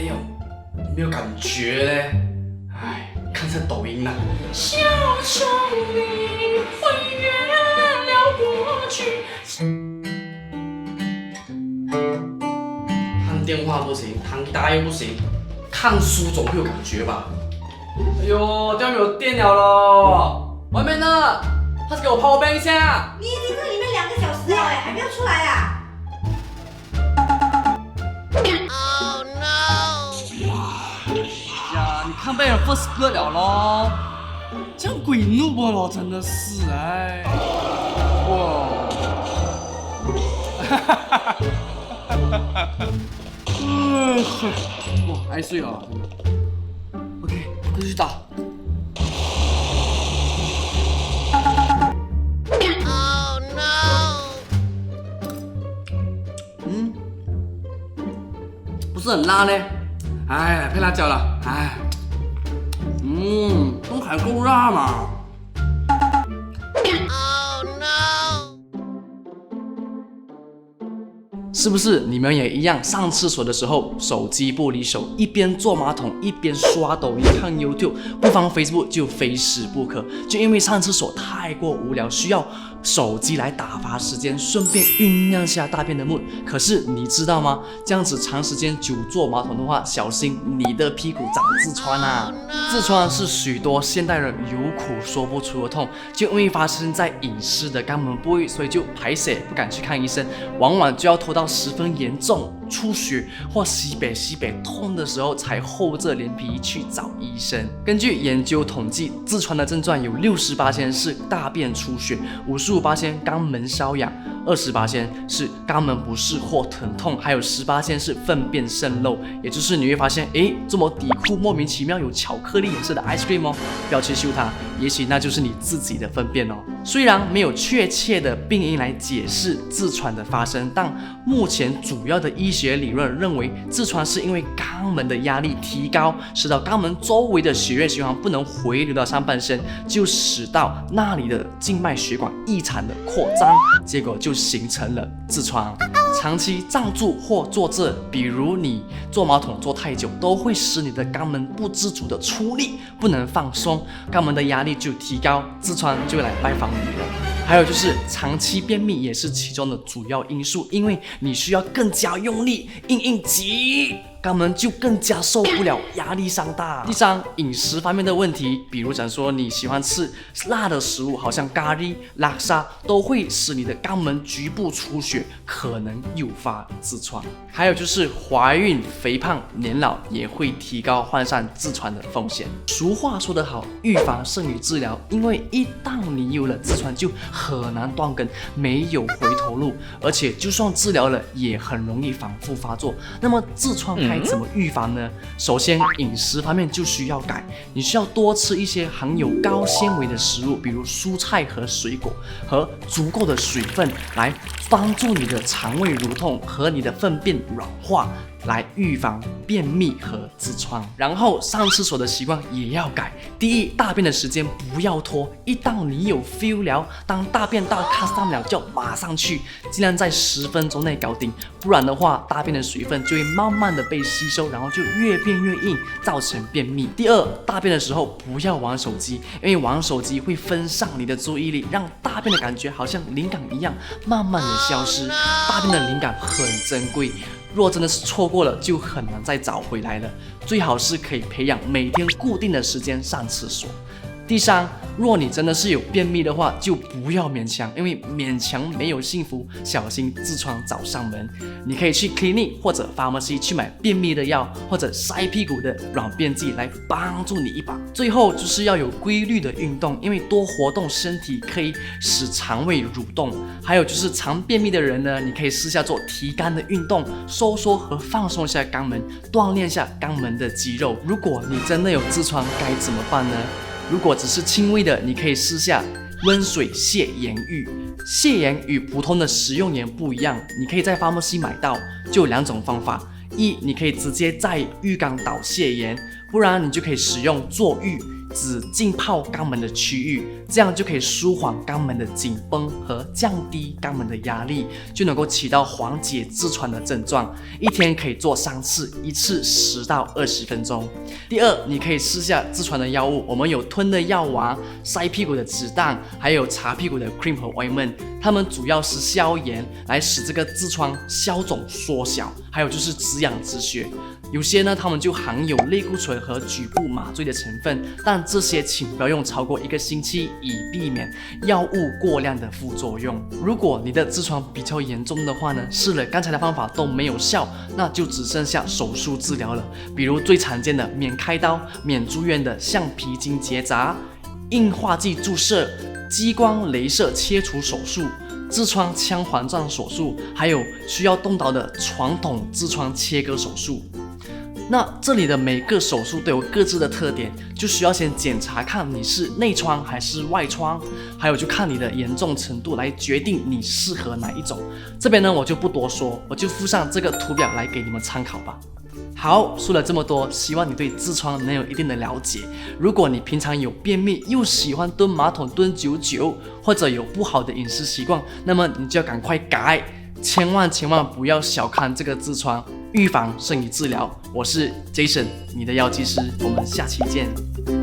哎呦，没有感觉嘞。哎，看这抖音啦。小手里挥别了过去。弹电话不行，弹吉他又不行，看书总会有感觉吧？哎呦，这样没有电了咯！外面呢？快给我 power bank 一下！你已经在里面2个小时了哎，还没有出来啊？Oh no！ 呀，你看被人 first blood 了咯，这样鬼怒不咯，真的是哎，哇，哈哈哈哈哈！哇，爱睡了，真的。OK， 继续打。Oh no！ 不是很辣呢。哎，配辣椒了，哎，都还够辣嘛。Oh no！ 是不是你们也一样？上厕所的时候手机不离手，一边坐马桶一边刷抖音看 YouTube， 不放 Facebook 就非死不可。就因为上厕所太过无聊，需要手机来打发时间，顺便酝酿下大便的mood。可是你知道吗？这样子长时间久坐马桶的话，小心你的屁股长痔疮啊！痔疮是许多现代人有苦说不出的痛，就因为发生在隐私的肛门部位，所以就排泄不敢去看医生，往往就要拖到十分严重、出血或西北痛的时候，才厚着脸皮去找医生。根据研究统计，痔疮的症状有68%是大便出血，55%肛门瘙痒，20%是肛门不适或疼痛，还有18%是粪便渗漏。也就是你会发现，这么底裤莫名其妙有巧克力颜色的 ice cream 哦，不要去嗅它，也许那就是你自己的粪便哦。虽然没有确切的病因来解释痔疮的发生，但目前主要的医学理论认为，痔疮是因为肛门的压力提高，使到肛门周围的血液循环不能回流到上半身，就使到那里的静脉血管异常的扩张，结果就形成了痔疮。长期站住或坐着，比如你坐马桶坐太久，都会使你的肛门不自主的出力，不能放松，肛门的压力就提高，痔疮就会来拜访你了。还有就是长期便秘也是其中的主要因素，因为你需要更加用力，硬挤，肛门就更加受不了，压力山大。第三，饮食方面的问题，比如讲说你喜欢吃辣的食物，好像咖喱、拉沙，都会使你的肛门局部出血，可能诱发痔疮。还有就是怀孕、肥胖、年老也会提高患上痔疮的风险。俗话说得好，预防胜于治疗，因为一旦你有了痔疮，就很难断根，没有回头路，而且就算治疗了，也很容易反复发作。那么痔疮该怎么预防呢？首先，饮食方面就需要改，你需要多吃一些含有高纤维的食物，比如蔬菜和水果，和足够的水分，来帮助你的肠胃蠕动和你的粪便软化，来预防便秘和痔疮。然后上厕所的习惯也要改。第一，大便的时间不要拖，一旦你有 feel 了，当大便到卡上了就马上去，尽量在10分钟内搞定，不然的话大便的水分就会慢慢的被吸收，然后就越变越硬，造成便秘。第二，大便的时候不要玩手机，因为玩手机会分散你的注意力，让大便的感觉好像灵感一样慢慢的消失。大便的灵感很珍贵，若真的是错过了，就很难再找回来了。最好是可以培养每天固定的时间上厕所。第三，若你真的是有便秘的话，就不要勉强，因为勉强没有幸福，小心痔疮找上门。你可以去 clinic 或者 pharmacy 去买便秘的药，或者塞屁股的软便剂来帮助你一把。最后就是要有规律的运动，因为多活动身体可以使肠胃蠕动。还有就是常便秘的人呢，你可以试下做提肛的运动，收缩和放松一下肛门，锻炼一下肛门的肌肉。如果你真的有痔疮，该怎么办呢？如果只是轻微的，你可以试下温水泻盐浴。泻盐与普通的食用盐不一样，你可以在 pharmacy 买到，就有2种方法。一，你可以直接在浴缸倒泻盐，不然你就可以使用坐浴，只浸泡肛门的区域，这样就可以舒缓肛门的紧绷和降低肛门的压力，就能够起到缓解痔疮的症状。一天可以做3次，一次10到20分钟。第二，你可以试下痔疮的药物，我们有吞的药丸、塞屁股的子弹，还有擦屁股的 cream 和 ointment， 它们主要是消炎，来使这个痔疮消肿缩小，还有就是止痒止血。有些呢，它们就含有类固醇和局部麻醉的成分，但这些请不要用超过1个星期，以避免药物过量的副作用。如果你的痔疮比较严重的话呢，试了刚才的方法都没有效，那就只剩下手术治疗了。比如最常见的免开刀、免住院的橡皮筋结扎、硬化剂注射、激光镭射切除手术、痔疮腔环状手术，还有需要动刀的传统痔疮切割手术。那这里的每个手术都有各自的特点，就需要先检查看你是内疮还是外疮，还有就看你的严重程度来决定你适合哪一种。这边呢我就不多说，我就附上这个图表来给你们参考吧。好，说了这么多，希望你对痔疮能有一定的了解。如果你平常有便秘，又喜欢蹲马桶蹲久久，或者有不好的饮食习惯，那么你就要赶快改，千万不要小看这个痔疮，预防胜于治疗。我是 Jason， 你的药剂师，我们下期见。